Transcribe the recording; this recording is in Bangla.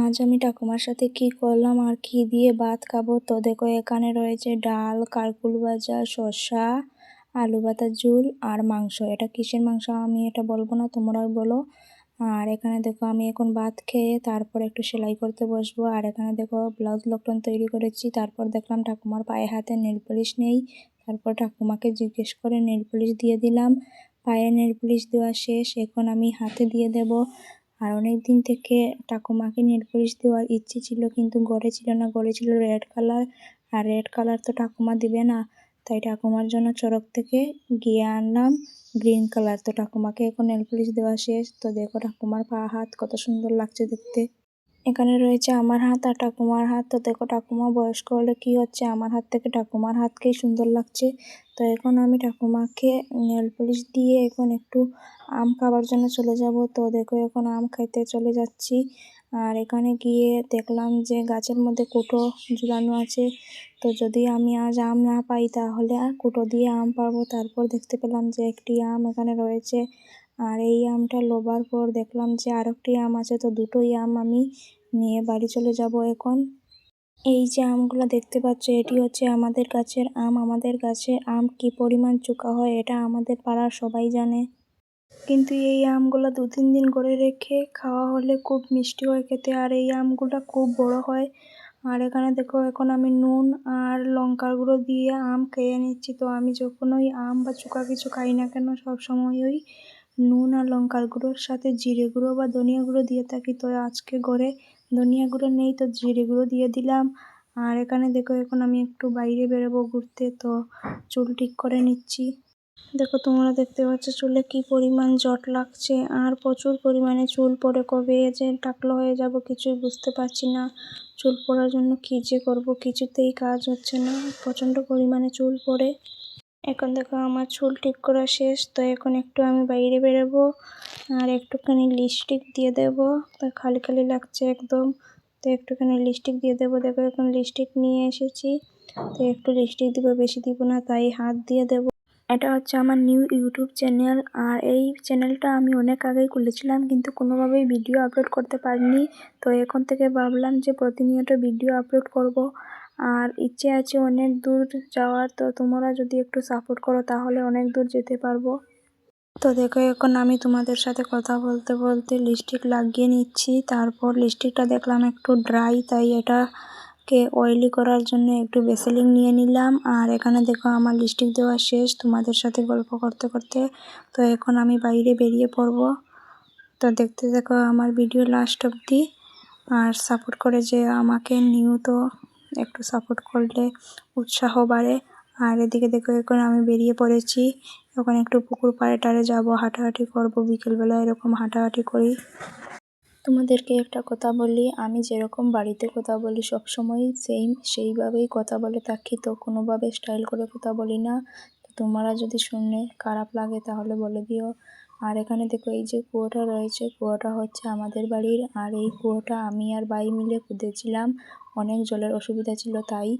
আজ আমি ঠাকুমার সাথে কি করলাম আর কি দিয়ে ভাত খাবো, তো দেখো এখানে রয়েছে ডাল, কারকুল ভাজা, শসা, আলু ভাতার ঝোল আর মাংস। এটা কিসের মাংস আমি এটা বলবো না, তোমরাই বলো। আর এখানে দেখো আমি এখন ভাত খেয়ে তারপর একটু সেলাই করতে বসবো। আর এখানে দেখো ব্লাউজ লটকন তৈরি করেছি। তারপর দেখলাম ঠাকুমার পায়ে হাতে নেল পলিশ নেই, তারপর ঠাকুমাকে জিজ্ঞেস করে নেল পলিশ দিয়ে দিলাম। পায়ে নেল পলিশ দেওয়া শেষ, এখন আমি হাতে দিয়ে দেব। আর অনেক দিন থেকে ঠাকুমাকে নেল পলিশ দেওয়ার ইচ্ছে ছিল, কিন্তু ঘরে ছিল না, ঘরে ছিল রেড কালার। আর রেড কালার তো ঠাকুমা দিবে না, তাই ঠাকুমার জন্য চড়ক থেকে গিয়ে আনলাম গ্রিন কালার। তো ঠাকুমাকে এখন নেল পলিশ দেওয়া শেষ। তো দেখো ঠাকুমার পা হাত কত সুন্দর লাগছে দেখতে। এখানে রয়েছে আমার হাত আর ঠাকুমার হাত। তো দেখো ঠাকুমা বয়স্ক হলে কি হচ্ছে, আমার হাত থেকে ঠাকুমার হাতকেই সুন্দর লাগছে। তো এখন আমি ঠাকুমাকে নেল পলিশ দিয়ে এখন একটু আম খাবার জন্য চলে যাব। তো দেখো এখন আম খাইতে চলে যাচ্ছি। আর এখানে গিয়ে দেখলাম যে গাছের মধ্যে কুটো ঝুলানো আছে। তো যদি আমি আজ আম না পাই তাহলে কুটো দিয়ে আম পাবো। তারপর দেখতে পেলাম যে একটি আম এখানে রয়েছে। আর এই আমটা লোবার পর দেখলাম যে আরেকটি আম আছে। তো দুটোই আম আমি নিয়ে বাড়ি চলে যাব এখন। এই যে আমগুলো দেখতে পাচ্ছ, এটি হচ্ছে আমাদের গাছের আম। আমাদের গাছের আম কি পরিমাণ চোখা হয় এটা আমাদের পাড়ার সবাই জানে। কিন্তু এই আমগুলো 2-3 দিন করে রেখে খাওয়া হলে খুব মিষ্টি হয় খেতে, আর এই আমগুলো খুব বড় হয়। আর এখানে দেখো এখন আমি নুন আর লঙ্কার গুঁড়ো দিয়ে আম খেয়ে নিচ্ছি। তো আমি যখনই আম বা চোখা কিছু খাই না কেন, সবসময় ওই নুন আর লঙ্কার গুঁড়োর সাথে জিরে গুঁড়ো বা ধনিয়া গুঁড়ো দিয়ে থাকি। তো আজকে ঘরে ধনিয়া গুঁড়ো নেই, তো জিরে গুঁড়ো দিয়ে দিলাম। আর এখানে দেখো এখন আমি একটু বাইরে বেরোবো ঘুরতে, তো চুল ঠিক করে নিচ্ছি। দেখো তোমরা দেখতে পাচ্ছ চুলে কি পরিমাণ জট লাগছে, আর প্রচুর পরিমাণে চুল পড়ে, কবে যে টাকলো হয়ে যাব কিছুই বুঝতে পারছি না। চুল পড়ার জন্য কি যে করব, কিছুতেই কাজ হচ্ছে না, প্রচণ্ড পরিমাণে চুল পড়ে। এখন দেখো আমার চুল ঠিক করা শেষ। তো এখন একটু আমি বাইরে বেরোবো আর একটুখানি লিপস্টিক দিয়ে দেবো। তো খালি খালি লাগছে একদম, তো একটুখানি লিপস্টিক দিয়ে দেবো। দেখো এখন লিপস্টিক নিয়ে এসেছি, তো একটু লিপস্টিক দিব, বেশি দিব না, তাই হাত দিয়ে দেবো। এটা হচ্ছে আমার নিউ ইউটিউব চ্যানেল। আর এই চ্যানেলটা আমি অনেক আগেই খুলেছিলাম, কিন্তু কোনোভাবেই ভিডিও আপলোড করতে পারিনি। তো এখন থেকে ভাবলাম যে প্রতিনিয়ত ভিডিও আপলোড করব। আর ইচ্ছে আছে অনেক দূর যাওয়ার। তো তোমরা যদি একটু সাপোর্ট করো তাহলে অনেক দূর যেতে পারবো। তো দেখো এখন আমি তোমাদের সাথে কথা বলতে বলতে লিপস্টিক লাগিয়ে নিচ্ছি। তারপর লিপস্টিকটা দেখলাম একটু ড্রাই, তাই এটাকে অয়েলি করার জন্য একটু ভ্যাসলিন নিয়ে নিলাম। আর এখানে দেখো আমার লিপস্টিক দেওয়া শেষ তোমাদের সাথে গল্প করতে করতে। তো এখন আমি বাইরে বেরিয়ে পড়ব। তো দেখতে দেখো আমার ভিডিও লাস্ট অবধি, আর সাপোর্ট করে যে আমাকে নিউ, তো একটু সাপোর্ট করলে উৎসাহ বাড়ে। আর এদিকে দেখো এখন আমি বেরিয়ে পড়েছি, এখন একটু পুকুর পাড়ে টাড়ে যাবো, হাঁটাহাঁটি করবো, বিকেলবেলা এরকম হাঁটাহাঁটি করি। তোমাদেরকে একটা কথা বলি, আমি যেরকম বাড়িতে কথা বলি সবসময় সেইভাবেই কথা বলে থাকি, তো কোনোভাবে স্টাইল করে কথা বলি না। তো তোমরা যদি শুনে খারাপ লাগে তাহলে বলে দিও। আর এখানে দেখো এই যে কুয়োটা রয়েছে, কুয়োটা হচ্ছে আমাদের বাড়ির। আর এই কুয়োটা আমি আর ভাই মিলে খুঁড়েছিলাম, অনেক জলের অসুবিধা ছিল তাই।